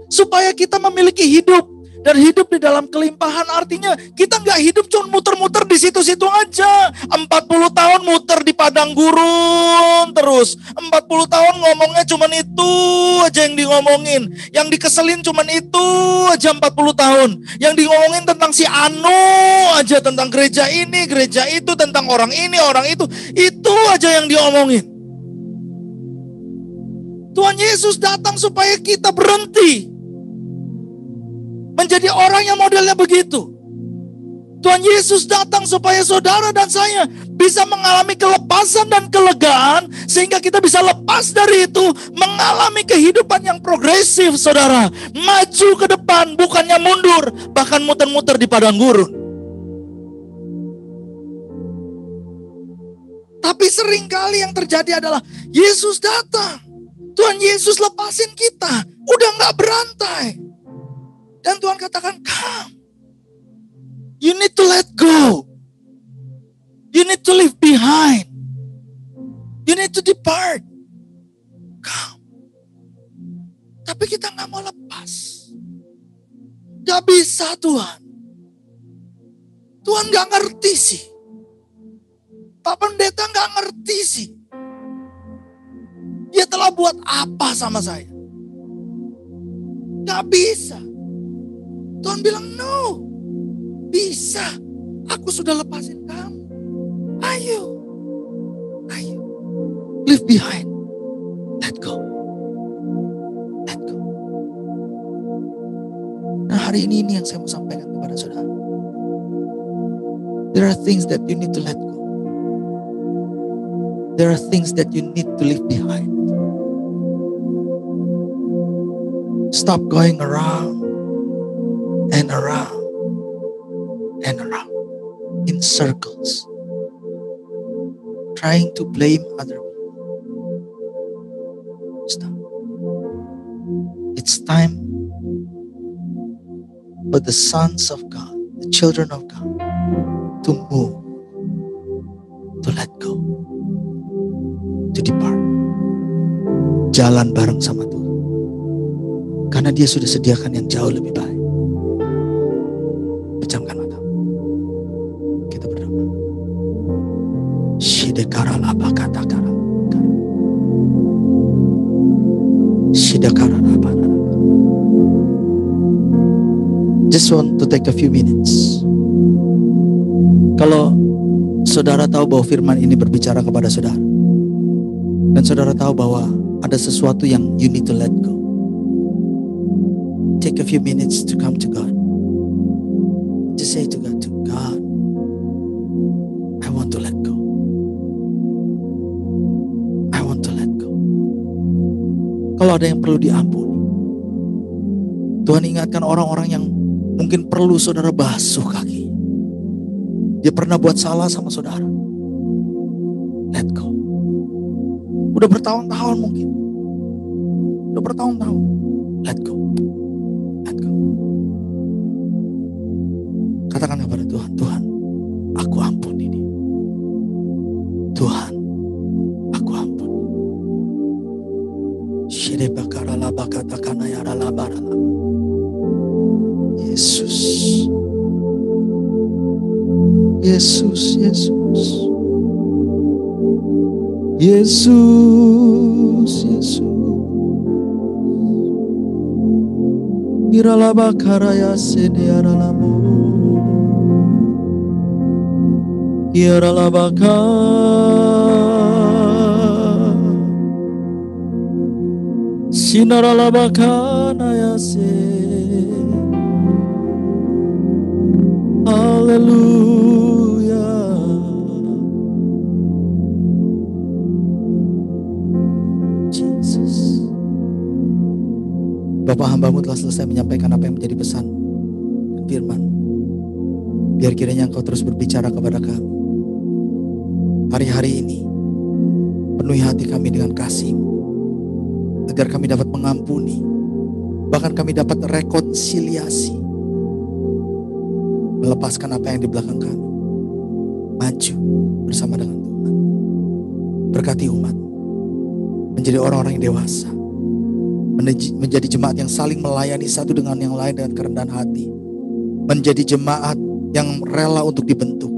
Supaya kita memiliki hidup. Dan hidup di dalam kelimpahan, artinya kita gak hidup cuma muter-muter di situ-situ aja. 40 tahun muter di padang gurun terus. 40 tahun ngomongnya cuma itu aja yang ngomongin. Yang dikeselin cuma itu aja 40 tahun. Yang ngomongin tentang si Anu aja, tentang gereja ini, gereja itu, tentang orang ini, orang itu. Itu aja yang diomongin. Tuhan Yesus datang supaya kita berhenti menjadi orang yang modelnya begitu. Tuhan Yesus datang supaya saudara dan saya bisa mengalami kelepasan dan kelegaan. Sehingga kita bisa lepas dari itu. Mengalami kehidupan yang progresif, saudara. Maju ke depan, bukannya mundur. Bahkan muter-muter di padang gurun. Tapi seringkali yang terjadi adalah Yesus datang. Tuhan Yesus lepasin kita. Udah gak berantai. Dan Tuhan katakan, come. You need to let go. You need to leave behind. You need to depart. Come. Tapi kita gak mau lepas. Gak bisa Tuhan. Tuhan gak ngerti sih. Pak Pendeta gak ngerti sih. Dia telah buat apa sama saya? Gak bisa. Tuhan bilang, no, bisa. Aku sudah lepasin kamu. Ayo. Leave behind. Let go. Let go. Nah, hari ini yang saya mau sampaikan kepada saudara. There are things that you need to let go. There are things that you need to leave behind. Stop going around and around and around in circles, trying to blame other people. Stop. It's time for the sons of God, the children of God, to move, to let go, to depart. Jalan bareng sama Tuhan. Karena Dia sudah sediakan yang jauh lebih baik. Pejamkan mata. Kita berdoa. Just want to take a few minutes. Kalau saudara tahu bahwa firman ini berbicara kepada saudara, dan saudara tahu bahwa ada sesuatu yang you need to let go, take a few minutes to come to God. Just say to God, I want to let go. I want to let go. Kalau ada yang perlu diampuni, Tuhan ingatkan orang-orang yang mungkin perlu saudara basuh kaki. Dia pernah buat salah sama saudara. Let go. Udah bertahun-tahun mungkin. Udah bertahun-tahun. Let go. Let go. Katakan kepada Tuhan, Tuhan, aku ampuni dia. Tuhan, aku ampuni. Yesus. Yesus, Yesus. Yesus, Yesus. Iralaba karaya sede aralamu. Iralaba ka. Sinaralaba kanaya se. Haleluya. Jesus. Bapak hambamu telah selesai menyampaikan apa yang menjadi pesan dan firman. Biar kiranya Engkau terus berbicara kepada kami. Hari-hari ini penuhi hati kami dengan kasih-Mu, agar kami dapat mengampuni, bahkan kami dapat rekonsiliasi, melepaskan apa yang di belakang kami, maju bersama dengan Tuhan. Berkati umat menjadi orang-orang yang dewasa, menjadi jemaat yang saling melayani satu dengan yang lain dengan kerendahan hati, menjadi jemaat yang rela untuk dibentuk,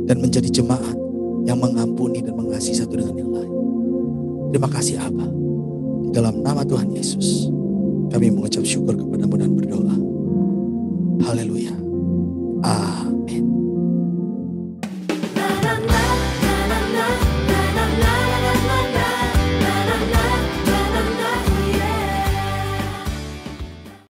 dan menjadi jemaat yang mengampuni dan mengasihi satu dengan yang lain. Terima kasih Aba. Di dalam nama Tuhan Yesus kami mengucap syukur kepada-Mu dan berdoa. Haleluya. Amin.